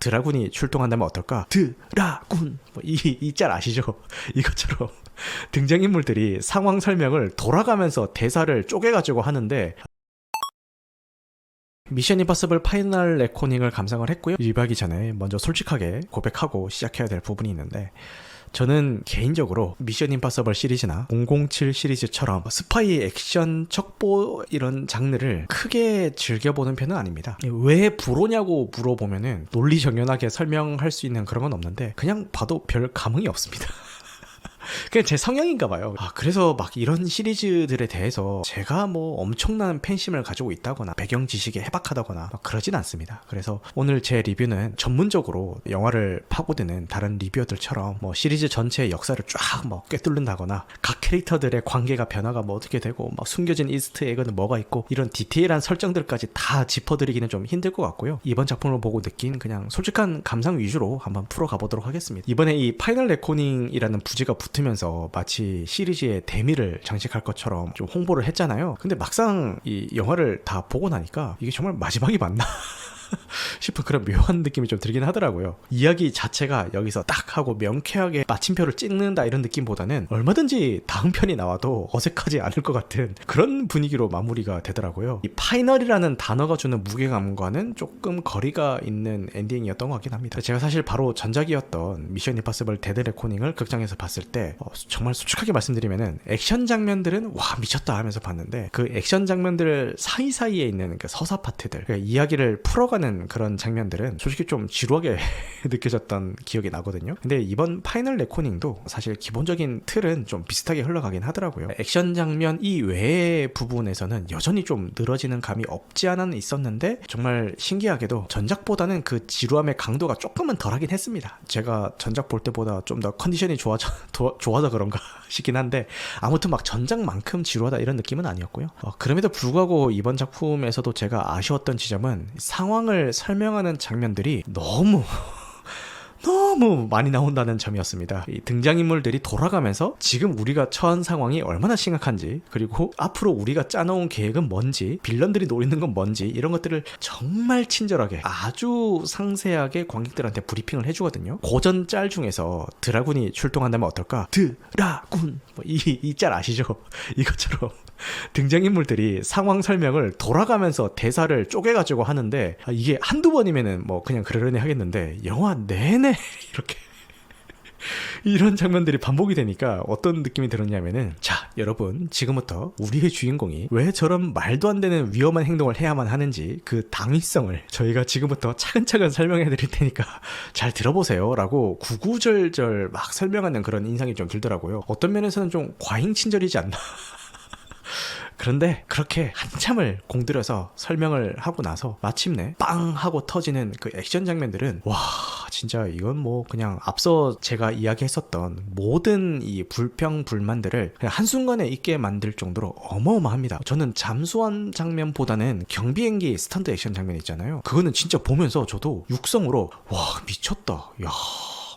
드라군이 출동한다면 어떨까? 드라군! 이 짤 아시죠? 이것처럼 등장인물들이 상황 설명을 돌아가면서 대사를 쪼개가지고 하는데, 미션 임파서블 파이널 레코닝을 감상을 했고요. 리뷰하기 전에 먼저 솔직하게 고백하고 시작해야 될 부분이 있는데, 저는 개인적으로 미션 임파서블 시리즈나 007 시리즈처럼 스파이 액션 척보 이런 장르를 크게 즐겨보는 편은 아닙니다. 왜 불호냐고 물어보면은 논리정연하게 설명할 수 있는 그런 건 없는데, 그냥 봐도 별 감흥이 없습니다. 그냥 제 성향인가 봐요. 그래서 막 이런 시리즈들에 대해서 제가 뭐 엄청난 팬심을 가지고 있다거나 배경 지식이 해박하다거나 막 그러진 않습니다. 그래서 오늘 제 리뷰는 전문적으로 영화를 파고드는 다른 리뷰어들처럼 뭐 시리즈 전체의 역사를 쫙 뭐 꿰뚫는다거나 각 캐릭터들의 관계가 변화가 뭐 어떻게 되고 막 숨겨진 이스트 에그는 뭐가 있고 이런 디테일한 설정들까지 다 짚어드리기는 좀 힘들 것 같고요. 이번 작품을 보고 느낀 그냥 솔직한 감상 위주로 한번 풀어가 보도록 하겠습니다. 이번에 이 파이널 레코닝이라는 부제가 붙으면서 마치 시리즈의 대미를 장식할 것처럼 좀 홍보를 했잖아요. 근데 막상 이 영화를 다 보고 나니까 이게 정말 마지막이 맞나? 싶은 그런 묘한 느낌이 좀 들긴 하더라고요. 이야기 자체가 여기서 딱 하고 명쾌하게 마침표를 찍는다 이런 느낌보다는 얼마든지 다음 편이 나와도 어색하지 않을 것 같은 그런 분위기로 마무리가 되더라고요. 이 파이널이라는 단어가 주는 무게감과는 조금 거리가 있는 엔딩이었던 것 같긴 합니다. 제가 사실 바로 전작이었던 미션 임파서블 데드 레코닝을 극장에서 봤을 때 정말 솔직하게 말씀드리면은 액션 장면들은 와 미쳤다 하면서 봤는데, 그 액션 장면들 사이사이에 있는 그 서사 파트들, 그러니까 이야기를 풀어가는 그런 장면들은 솔직히 좀 지루하게 느껴졌던 기억이 나거든요. 근데 이번 파이널 레코닝도 사실 기본적인 틀은 좀 비슷하게 흘러가긴 하더라고요. 액션 장면 이외의 부분에서는 여전히 좀 늘어지는 감이 없지 않아는 있었는데, 정말 신기하게도 전작보다는 그 지루함의 강도가 조금은 덜하긴 했습니다. 제가 전작 볼 때보다 좀 더 컨디션이 좋아서 그런가 싶긴 한데, 아무튼 막 전작만큼 지루하다 이런 느낌은 아니었고요. 그럼에도 불구하고 이번 작품에서도 제가 아쉬웠던 지점은 상황을 설명하는 장면들이 너무 많이 나온다는 점이었습니다. 이 등장인물들이 돌아가면서 지금 우리가 처한 상황이 얼마나 심각한지, 그리고 앞으로 우리가 짜놓은 계획은 뭔지, 빌런들이 노리는 건 뭔지, 이런 것들을 정말 친절하게 아주 상세하게 관객들한테 브리핑을 해주거든요. 고전 짤 중에서 드라군이 출동한다면 어떨까? 드라군! 이 짤 아시죠? 이것처럼 등장인물들이 상황 설명을 돌아가면서 대사를 쪼개가지고 하는데, 이게 한두 번이면은 뭐 그냥 그러려니 하겠는데, 영화 내내 이렇게 이런 장면들이 반복이 되니까 어떤 느낌이 들었냐면은, 자 여러분, 지금부터 우리의 주인공이 왜 저런 말도 안 되는 위험한 행동을 해야만 하는지 그 당위성을 저희가 지금부터 차근차근 설명해 드릴 테니까 잘 들어보세요 라고 구구절절 막 설명하는 그런 인상이 좀 들더라고요. 어떤 면에서는 좀 과잉 친절이지 않나. 그런데 그렇게 한참을 공들여서 설명을 하고 나서 마침내 빵 하고 터지는 그 액션 장면들은 와 진짜 이건 뭐 그냥 앞서 제가 이야기했었던 모든 이 불평 불만들을 그냥 한순간에 잊게 만들 정도로 어마어마합니다. 저는 잠수함 장면보다는 경비행기 스턴트 액션 장면 있잖아요. 그거는 진짜 보면서 저도 육성으로 와 미쳤다, 야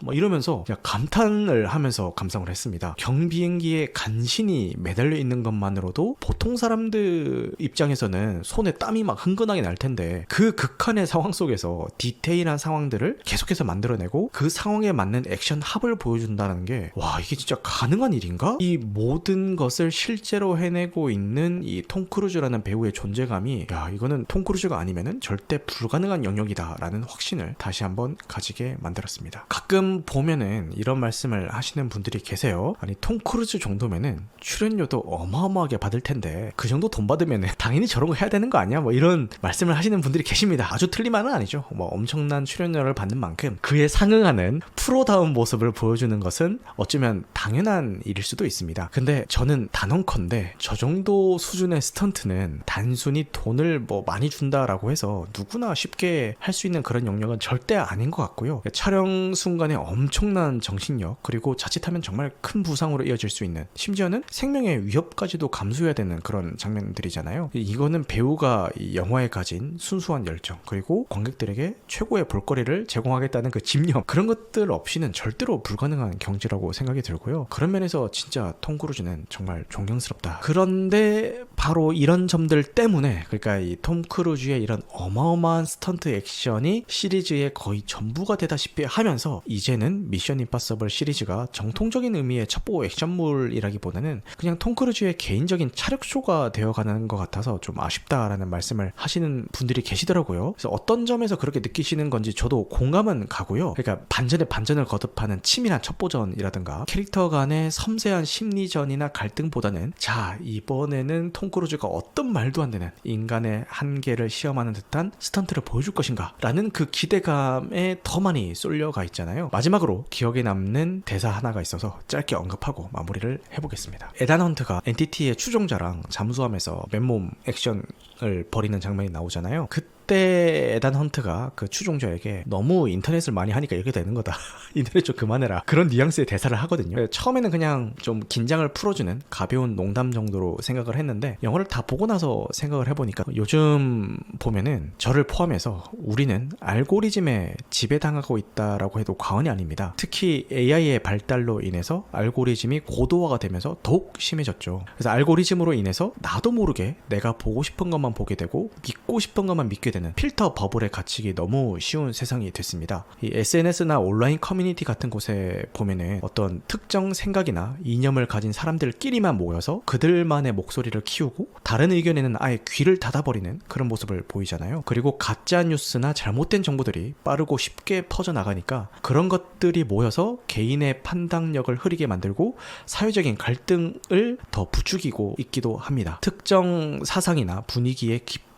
막 이러면서 그냥 감탄을 하면서 감상을 했습니다. 경비행기에 간신히 매달려 있는 것만으로도 보통 사람들 입장에서는 손에 땀이 막 흥건하게 날 텐데, 그 극한의 상황 속에서 디테일한 상황들을 계속해서 만들어내고 그 상황에 맞는 액션 합을 보여준다는 게, 와 이게 진짜 가능한 일인가? 이 모든 것을 실제로 해내고 있는 이 톰 크루즈라는 배우의 존재감이, 야 이거는 톰 크루즈가 아니면은 절대 불가능한 영역이다 라는 확신을 다시 한번 가지게 만들었습니다. 가끔 보면은 이런 말씀을 하시는 분들이 계세요. 아니 톰 크루즈 정도면은 출연료도 어마어마하게 받을 텐데 그 정도 돈 받으면은 당연히 저런 거 해야 되는 거 아니야? 뭐 이런 말씀을 하시는 분들이 계십니다. 아주 틀린 말은 아니죠. 뭐 엄청난 출연료를 받는 만큼 그에 상응하는 프로다운 모습을 보여주는 것은 어쩌면 당연한 일일 수도 있습니다. 근데 저는 단언컨대 저 정도 수준의 스턴트는 단순히 돈을 뭐 많이 준다라고 해서 누구나 쉽게 할 수 있는 그런 영역은 절대 아닌 것 같고요. 촬영 순간에 엄청난 정신력, 그리고 자칫하면 정말 큰 부상으로 이어질 수 있는, 심지어는 생명의 위협까지도 감수해야 되는 그런 장면들이잖아요. 이거는 배우가 이 영화에 가진 순수한 열정, 그리고 관객들에게 최고의 볼거리를 제공하겠다는 그 집념, 그런 것들 없이는 절대로 불가능한 경지라고 생각이 들고요. 그런 면에서 진짜 톰 크루즈는 정말 존경스럽다. 그런데 바로 이런 점들 때문에, 그러니까 이 톰 크루즈의 이런 어마어마한 스턴트 액션이 시리즈의 거의 전부가 되다시피 하면서 이제는 미션 임파서블 시리즈가 정통적인 의미의 첩보 액션물이라기보다는 그냥 톰 크루즈의 개인적인 차력쇼가 되어가는 것 같아서 좀 아쉽다라는 말씀을 하시는 분들이 계시더라고요. 그래서 어떤 점에서 그렇게 느끼시는 건지 저도 공감은 가고요. 그러니까 반전에 반전을 거듭하는 치밀한 첩보전이라든가 캐릭터 간의 섬세한 심리전이나 갈등보다는 자, 이번에는 톰 크루즈가 어떤 말도 안 되는 인간의 한계를 시험하는 듯한 스턴트를 보여줄 것인가 라는 그 기대감에 더 많이 쏠려가 있잖아요. 마지막으로 기억에 남는 대사 하나가 있어서 짧게 언급하고 마무리를 해보겠습니다. 에단 헌트가 엔티티의 추종자랑 잠수함에서 맨몸 액션을 벌이는 장면이 나오잖아요. 그때 에단 헌트가 그 추종자에게 너무 인터넷을 많이 하니까 이렇게 되는 거다. 인터넷 좀 그만해라. 그런 뉘앙스의 대사를 하거든요. 처음에는 그냥 좀 긴장을 풀어주는 가벼운 농담 정도로 생각을 했는데 영화를 다 보고 나서 생각을 해보니까 요즘 보면은 저를 포함해서 우리는 알고리즘에 지배당하고 있다라고 해도 과언이 아닙니다. 특히 AI의 발달로 인해서 알고리즘이 고도화가 되면서 더욱 심해졌죠. 그래서 알고리즘으로 인해서 나도 모르게 내가 보고 싶은 것만 보게 되고 믿고 싶은 것만 믿게 되는 필터 버블에 갇히기 너무 쉬운 세상이 됐습니다. 이 SNS나 온라인 커뮤니티 같은 곳에 보면은 어떤 특정 생각이나 이념을 가진 사람들끼리만 모여서 그들만의 목소리를 키우고 다른 의견에는 아예 귀를 닫아버리는 그런 모습을 보이잖아요. 그리고 가짜 뉴스나 잘못된 정보들이 빠르고 쉽게 퍼져나가니까 그런 것들이 모여서 개인의 판단력을 흐리게 만들고 사회적인 갈등을 더 부추기고 있기도 합니다. 특정 사상이나 분위기에 깊게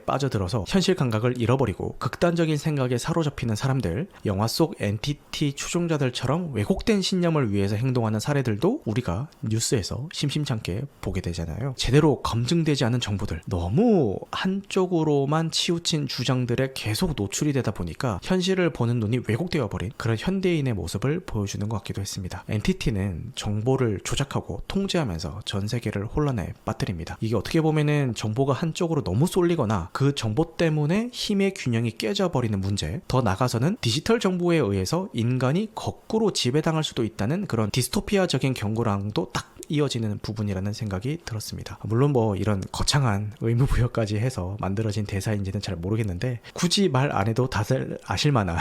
빠져들어서 현실 감각을 잃어버리고 극단적인 생각에 사로잡히는 사람들, 영화 속 엔티티 추종자들처럼 왜곡된 신념을 위해서 행동하는 사례들도 우리가 뉴스에서 심심찮게 보게 되잖아요. 제대로 검증되지 않은 정보들, 너무 한쪽으로만 치우친 주장들에 계속 노출이 되다 보니까 현실을 보는 눈이 왜곡되어 버린 그런 현대인의 모습을 보여주는 것 같기도 했습니다. 엔티티는 정보를 조작하고 통제하면서 전 세계를 혼란에 빠뜨립니다. 이게 어떻게 보면은 정보가 한쪽으로 너무 쏠리거나 그 정보 때문에 힘의 균형이 깨져버리는 문제, 더 나아가서는 디지털 정보에 의해서 인간이 거꾸로 지배당할 수도 있다는 그런 디스토피아적인 경고랑도 딱 이어지는 부분이라는 생각이 들었습니다. 물론 뭐 이런 거창한 의무부여까지 해서 만들어진 대사인지는 잘 모르겠는데 굳이 말 안 해도 다들 아실 만한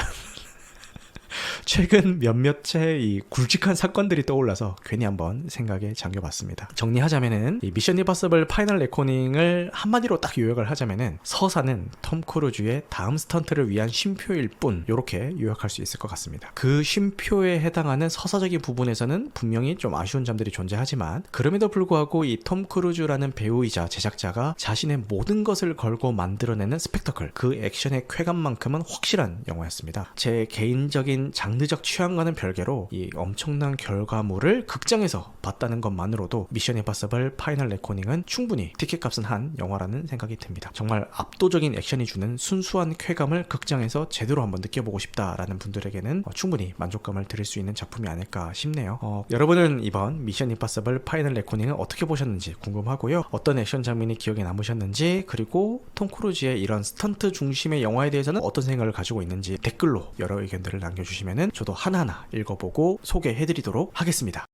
최근 몇몇의 이 굵직한 사건들이 떠올라서 괜히 한번 생각에 잠겨봤습니다. 정리하자면은 이 미션 임파서블 파이널 레코닝을 한마디로 딱 요약을 하자면은 서사는 톰 크루즈의 다음 스턴트를 위한 쉼표일 뿐, 요렇게 요약할 수 있을 것 같습니다. 그 쉼표에 해당하는 서사적인 부분에서는 분명히 좀 아쉬운 점들이 존재하지만 그럼에도 불구하고 이 톰 크루즈라는 배우이자 제작자가 자신의 모든 것을 걸고 만들어내는 스펙터클, 그 액션의 쾌감만큼은 확실한 영화였습니다. 제 개인적인 장르적 취향과는 별개로 이 엄청난 결과물을 극장에서 봤다는 것만으로도 미션 임파서블 파이널 레코닝은 충분히 티켓값은 한 영화라는 생각이 듭니다. 정말 압도적인 액션이 주는 순수한 쾌감을 극장에서 제대로 한번 느껴보고 싶다라는 분들에게는 충분히 만족감을 드릴 수 있는 작품이 아닐까 싶네요. 여러분은 이번 미션 임파서블 파이널 레코닝을 어떻게 보셨는지 궁금하고요. 어떤 액션 장면이 기억에 남으셨는지, 그리고 톰 크루즈의 이런 스턴트 중심의 영화에 대해서는 어떤 생각을 가지고 있는지 댓글로 여러 의견들을 남겨주시면은 저도 하나하나 읽어보고 소개해드리도록 하겠습니다.